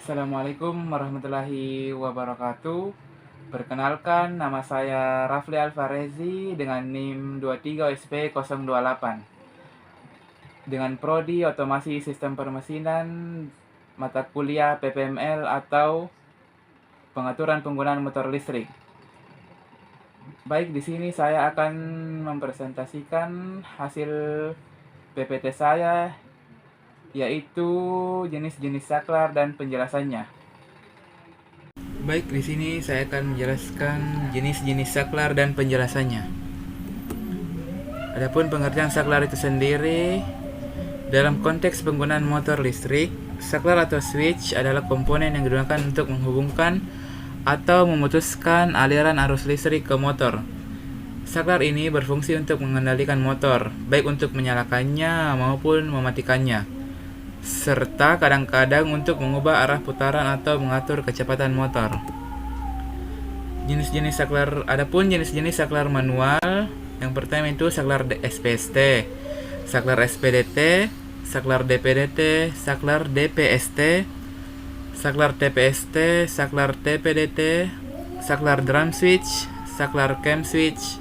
Assalamualaikum warahmatullahi wabarakatuh. Perkenalkan, nama saya Rafli Alfarezi dengan NIM 23OSP028 dengan Prodi Otomasi Sistem Permesinan, mata kuliah PPML atau Pengaturan Penggunaan Motor Listrik. Baik, di sini saya akan mempresentasikan hasil PPT saya, yaitu jenis-jenis saklar dan penjelasannya. Baik, di sini saya akan menjelaskan jenis-jenis saklar dan penjelasannya. Adapun pengertian saklar itu sendiri, dalam konteks penggunaan motor listrik, saklar atau switch adalah komponen yang digunakan untuk menghubungkan atau memutuskan aliran arus listrik ke motor. Saklar ini berfungsi untuk mengendalikan motor, baik untuk menyalakannya maupun mematikannya, serta kadang-kadang untuk mengubah arah putaran atau mengatur kecepatan motor. Adapun jenis-jenis saklar manual, yang pertama itu saklar SPST, saklar SPDT, saklar DPDT, saklar DPST, saklar TPST, saklar TPDT, saklar drum switch, saklar cam switch,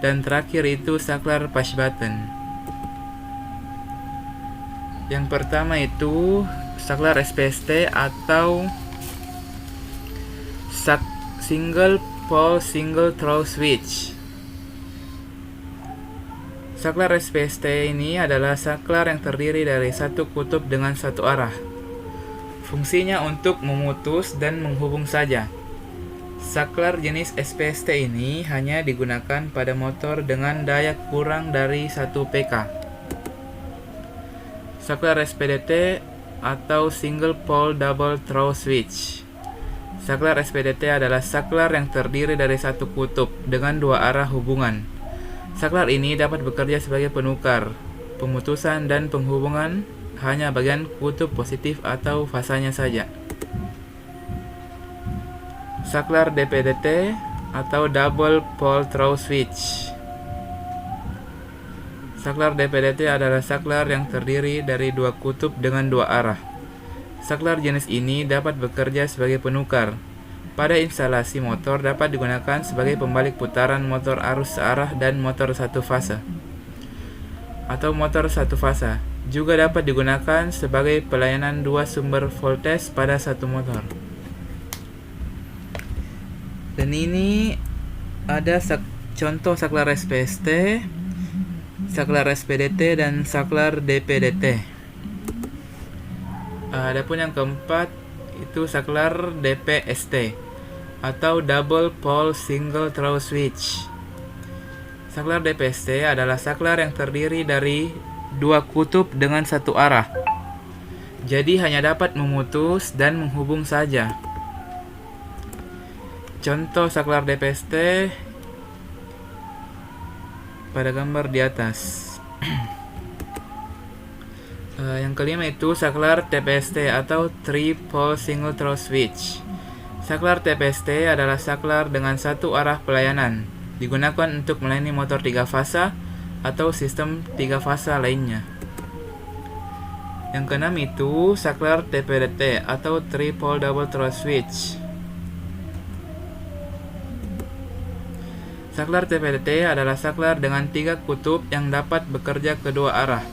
dan terakhir itu saklar push button. Yang pertama itu saklar SPST atau single pole single throw switch. Saklar SPST ini adalah saklar yang terdiri dari satu kutub dengan satu arah. Fungsinya untuk memutus dan menghubung saja. Saklar jenis SPST ini hanya digunakan pada motor dengan daya kurang dari 1 PK. Saklar SPDT atau Single Pole Double Throw Switch. Saklar SPDT adalah saklar yang terdiri dari satu kutub dengan dua arah hubungan. Saklar ini dapat bekerja sebagai penukar, pemutusan dan penghubungan hanya bagian kutub positif atau fasanya saja. Saklar DPDT atau Double Pole Throw Switch. Saklar DPDT adalah saklar yang terdiri dari dua kutub dengan dua arah. Saklar jenis ini dapat bekerja sebagai penukar. Pada instalasi motor dapat digunakan sebagai pembalik putaran motor arus searah dan motor satu fase. Atau motor satu fase. Juga dapat digunakan sebagai pelayanan dua sumber voltage pada satu motor. Dan ini ada contoh saklar SPST, saklar SPDT, dan saklar DPDT. Adapun yang keempat itu saklar DPST atau Double Pole Single Throw Switch. Saklar DPST adalah saklar yang terdiri dari dua kutub dengan satu arah. Jadi hanya dapat memutus dan menghubung saja. Contoh saklar DPST pada gambar di atas. Yang kelima itu saklar TPST atau Three Pole Single Throw Switch. Saklar TPST adalah saklar dengan satu arah pelayanan, digunakan untuk melayani motor 3 fasa atau sistem 3 fasa lainnya. Yang keenam itu saklar TPDT atau Three Pole Double Throw Switch. Saklar TPDT adalah saklar dengan 3 kutub yang dapat bekerja kedua arah.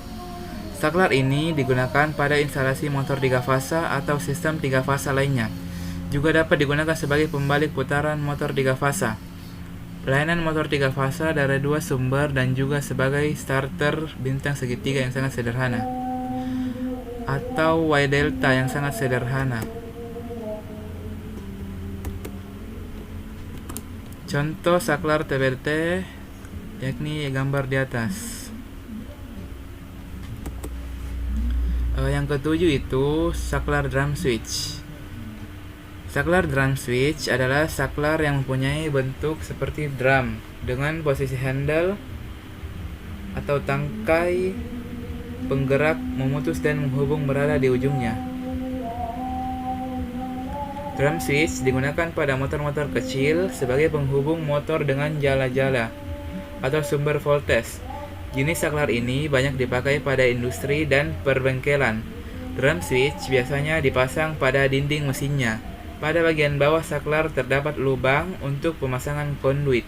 Saklar ini digunakan pada instalasi motor 3 fasa atau sistem 3 fasa lainnya. Juga dapat digunakan sebagai pembalik putaran motor 3 fasa, pelayanan motor 3 fasa dari 2 sumber, dan juga sebagai starter bintang segitiga yang sangat sederhana atau Y delta yang sangat sederhana. Contoh saklar TPDT yakni gambar di atas. Yang ketujuh itu saklar drum switch. Saklar drum switch adalah saklar yang mempunyai bentuk seperti drum dengan posisi handle atau tangkai penggerak memutus dan menghubung berada di ujungnya. Drum switch digunakan pada motor-motor kecil sebagai penghubung motor dengan jala-jala atau sumber voltage. Jenis saklar ini banyak dipakai pada industri dan perbengkelan Drum switch biasanya dipasang pada dinding mesinnya. Pada bagian bawah saklar terdapat lubang untuk pemasangan konduit.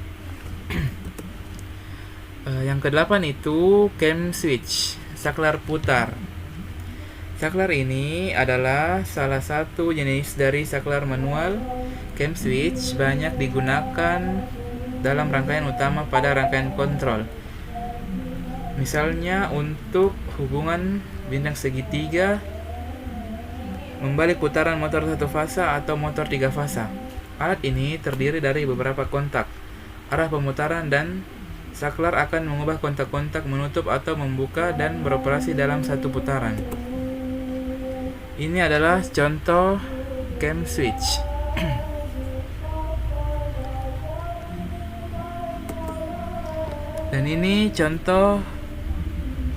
Yang kedelapan itu cam switch, saklar putar. Saklar ini adalah salah satu jenis dari saklar manual. Cam switch banyak digunakan dalam rangkaian utama pada rangkaian kontrol. Misalnya untuk hubungan bintang segitiga, membalik putaran motor satu fasa atau motor tiga fasa. Alat ini terdiri dari beberapa kontak, arah pemutaran, dan saklar akan mengubah kontak-kontak menutup atau membuka dan beroperasi dalam satu putaran. Ini adalah contoh cam switch. Dan ini contoh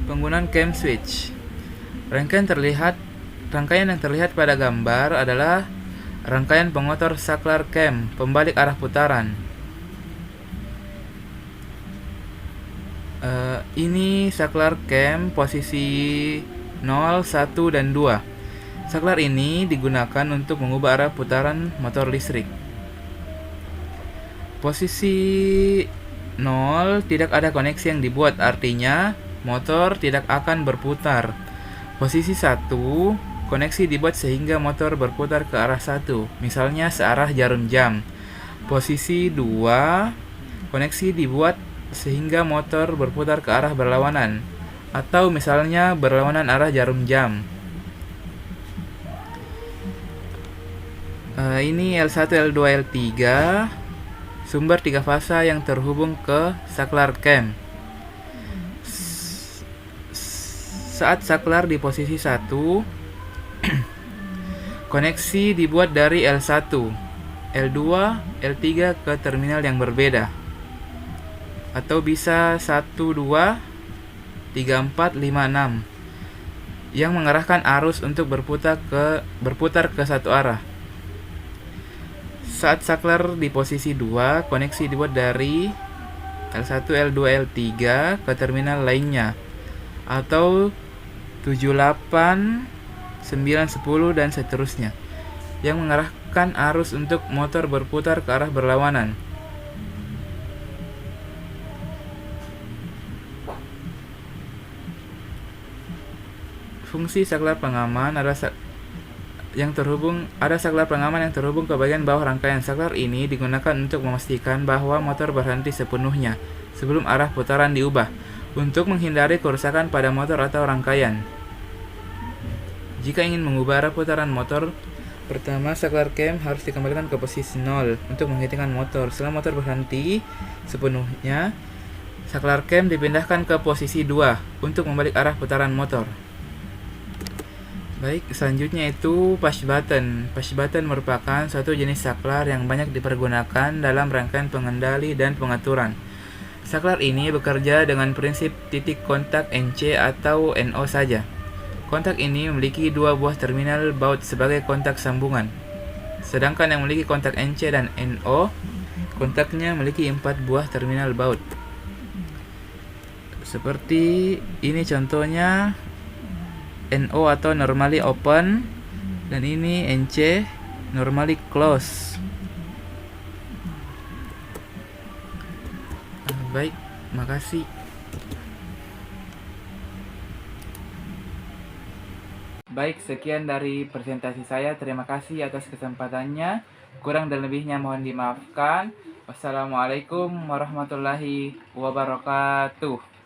penggunaan cam switch. Rangkaian yang terlihat pada gambar adalah rangkaian pengotor saklar cam pembalik arah putaran. Ini saklar cam posisi 0, 1, dan 2. Saklar ini digunakan untuk mengubah arah putaran motor listrik. Posisi 0 tidak ada koneksi yang dibuat, artinya motor tidak akan berputar. Posisi 1, koneksi dibuat sehingga motor berputar ke arah 1, misalnya searah jarum jam. Posisi 2, koneksi dibuat sehingga motor berputar ke arah berlawanan, atau misalnya berlawanan arah jarum jam. Ini L1, L2, L3, sumber 3 fasa yang terhubung ke saklar cam. Saat saklar di posisi 1, koneksi dibuat dari L1, L2, L3 ke terminal yang berbeda, atau bisa 1, 2, 3, 4, 5, 6, yang mengarahkan arus untuk berputar ke satu arah. Saat saklar di posisi 2, koneksi dibuat dari L1, L2, L3 ke terminal lainnya, atau 7, 8, 9, 10, dan seterusnya, yang mengarahkan arus untuk motor berputar ke arah berlawanan. Fungsi saklar pengaman ada saklar pengaman yang terhubung ke bagian bawah rangkaian. Saklar ini digunakan untuk memastikan bahwa motor berhenti sepenuhnya sebelum arah putaran diubah, untuk menghindari kerusakan pada motor atau rangkaian. Jika ingin mengubah arah putaran motor, pertama saklar cam harus dikembalikan ke posisi 0 untuk menghentikan motor. Setelah motor berhenti sepenuhnya, saklar cam dipindahkan ke posisi 2 untuk membalik arah putaran motor. Baik, selanjutnya itu push button. Push button merupakan suatu jenis saklar yang banyak dipergunakan dalam rangkaian pengendali dan pengaturan. Saklar ini bekerja dengan prinsip titik kontak NC atau NO saja. Kontak ini memiliki 2 buah terminal baut sebagai kontak sambungan. Sedangkan yang memiliki kontak NC dan NO, kontaknya memiliki 4 buah terminal baut. Seperti ini contohnya, NO atau normally open, dan ini NC normally close. Baik, makasih. Baik, sekian dari presentasi saya. Terima kasih atas kesempatannya. Kurang dan lebihnya mohon dimaafkan. Wassalamualaikum warahmatullahi wabarakatuh.